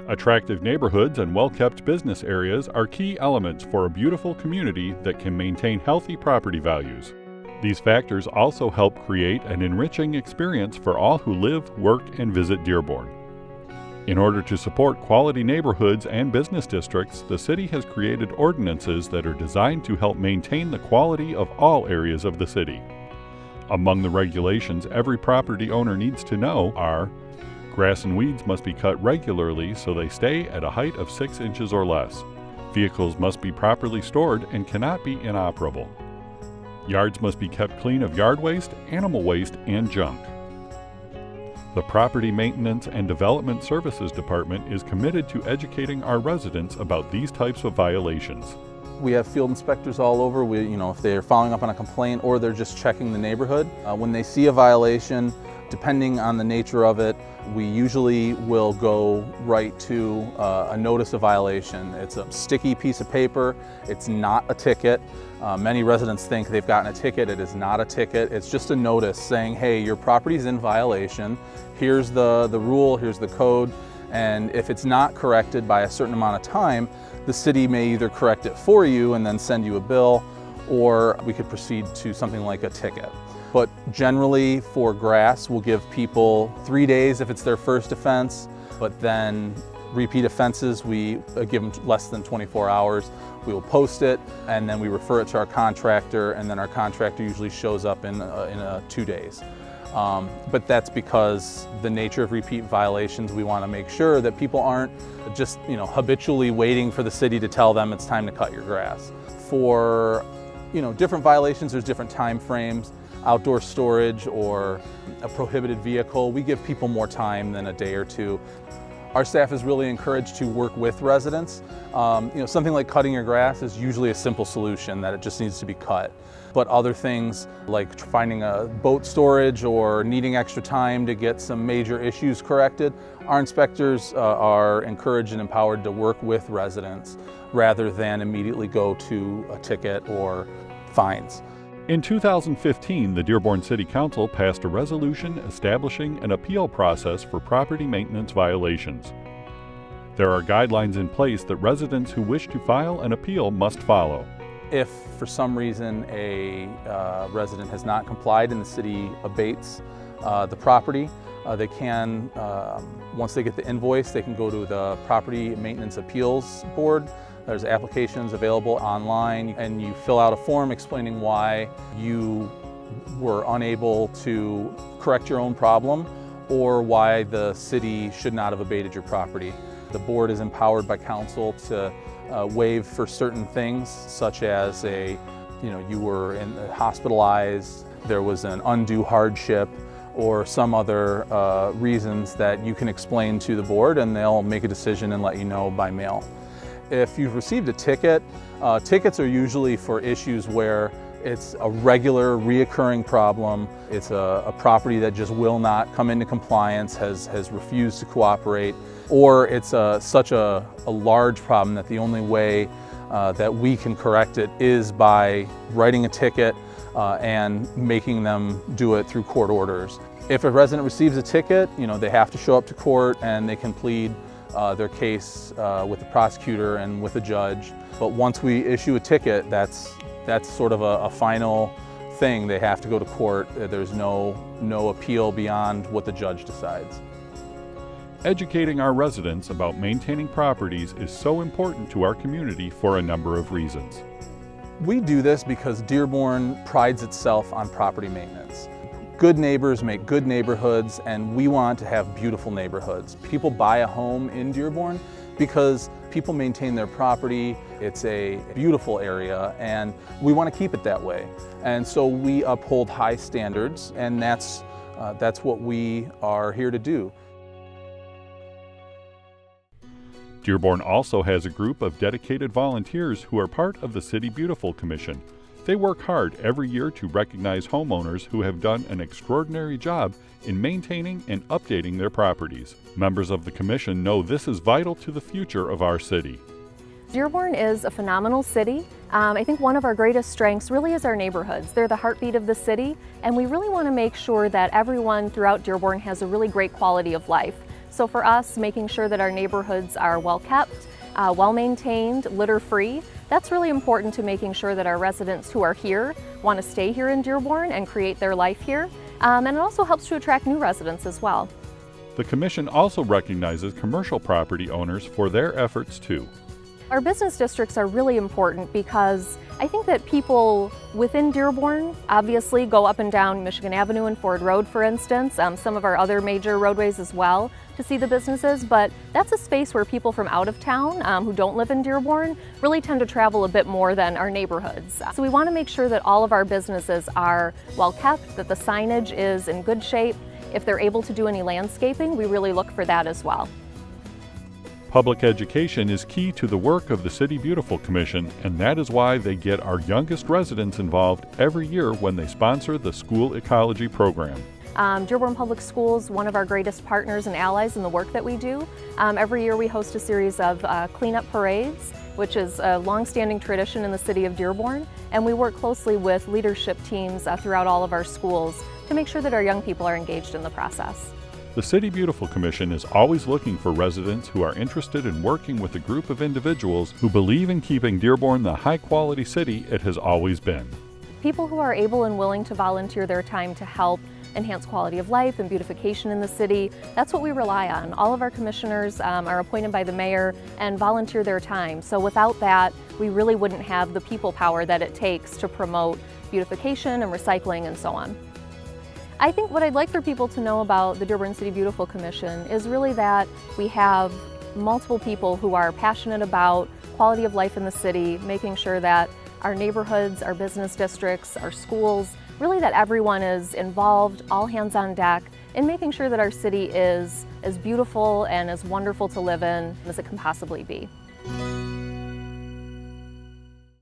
Attractive neighborhoods and well-kept business areas are key elements for a beautiful community that can maintain healthy property values. These factors also help create an enriching experience for all who live, work, and visit Dearborn. In order to support quality neighborhoods and business districts, the city has created ordinances that are designed to help maintain the quality of all areas of the city. Among the regulations every property owner needs to know are: grass and weeds must be cut regularly so they stay at a height of 6 inches or less. Vehicles must be properly stored and cannot be inoperable. Yards must be kept clean of yard waste, animal waste, and junk. The Property Maintenance and Development Services Department is committed to educating our residents about these types of violations. We have field inspectors all over. If they're following up on a complaint or they're just checking the neighborhood. When they see a violation, depending on the nature of it, we usually will go right to a notice of violation. It's a sticky piece of paper. It's not a ticket. Many residents think they've gotten a ticket. It is not a ticket. It's just a notice saying, hey, your property's in violation. Here's the rule, here's the code. And if it's not corrected by a certain amount of time, the city may either correct it for you and then send you a bill, or we could proceed to something like a ticket. But generally for grass, we'll give people 3 days if it's their first offense, but then repeat offenses, we give them less than 24 hours. We will post it and then we refer it to our contractor, and then our contractor usually shows up in 2 days. But that's because the nature of repeat violations, we want to make sure that people aren't just habitually waiting for the city to tell them it's time to cut your grass. For different violations, there's different time frames. Outdoor storage or a prohibited vehicle, we give people more time than a day or two. Our staff is really encouraged to work with residents. Something like cutting your grass is usually a simple solution, that it just needs to be cut. But other things like finding a boat storage or needing extra time to get some major issues corrected, our inspectors are encouraged and empowered to work with residents rather than immediately go to a ticket or fines. In 2015, the Dearborn City Council passed a resolution establishing an appeal process for property maintenance violations. There are guidelines in place that residents who wish to file an appeal must follow. If for some reason a resident has not complied and the city abates the property, they can, once they get the invoice, they can go to the Property Maintenance Appeals Board. There's applications available online, and you fill out a form explaining why you were unable to correct your own problem or why the city should not have abated your property. The board is empowered by council to waive for certain things, such as you were hospitalized, there was an undue hardship, or some other reasons that you can explain to the board, and they'll make a decision and let you know by mail. If you've received a ticket, tickets are usually for issues where it's a regular, reoccurring problem. It's a property that just will not come into compliance, has refused to cooperate, or it's such a large problem that the only way that we can correct it is by writing a ticket and making them do it through court orders. If a resident receives a ticket, they have to show up to court and they can plead their case with the prosecutor and with the judge. But once we issue a ticket, that's sort of a final thing. They have to go to court. There's no appeal beyond what the judge decides. Educating our residents about maintaining properties is so important to our community for a number of reasons. We do this because Dearborn prides itself on property maintenance. Good neighbors make good neighborhoods, and we want to have beautiful neighborhoods. People buy a home in Dearborn because people maintain their property. It's a beautiful area, and we want to keep it that way. And so we uphold high standards, and that's what we are here to do. Dearborn also has a group of dedicated volunteers who are part of the City Beautiful Commission. They work hard every year to recognize homeowners who have done an extraordinary job in maintaining and updating their properties. Members of the commission know this is vital to the future of our city. Dearborn is a phenomenal city. I think one of our greatest strengths really is our neighborhoods. They're the heartbeat of the city, and we really want to make sure that everyone throughout Dearborn has a really great quality of life. So for us, making sure that our neighborhoods are well kept, well maintained, litter free, that's really important to making sure that our residents who are here want to stay here in Dearborn and create their life here. And it also helps to attract new residents as well. The Commission also recognizes commercial property owners for their efforts too. Our business districts are really important because I think that people within Dearborn obviously go up and down Michigan Avenue and Ford Road, for instance, some of our other major roadways as well to see the businesses, but that's a space where people from out of town who don't live in Dearborn really tend to travel a bit more than our neighborhoods. So we want to make sure that all of our businesses are well kept, that the signage is in good shape. If they're able to do any landscaping, we really look for that as well. Public education is key to the work of the City Beautiful Commission, and that is why they get our youngest residents involved every year when they sponsor the school ecology program. Dearborn Public Schools, one of our greatest partners and allies in the work that we do. Every year we host a series of cleanup parades, which is a long-standing tradition in the city of Dearborn, and we work closely with leadership teams throughout all of our schools to make sure that our young people are engaged in the process. The City Beautiful Commission is always looking for residents who are interested in working with a group of individuals who believe in keeping Dearborn the high-quality city it has always been. People who are able and willing to volunteer their time to help enhance quality of life and beautification in the city, that's what we rely on. All of our commissioners are appointed by the mayor and volunteer their time. So without that, we really wouldn't have the people power that it takes to promote beautification and recycling and so on. I think what I'd like for people to know about the Dearborn City Beautiful Commission is really that we have multiple people who are passionate about quality of life in the city, making sure that our neighborhoods, our business districts, our schools, really that everyone is involved, all hands on deck, in making sure that our city is as beautiful and as wonderful to live in as it can possibly be.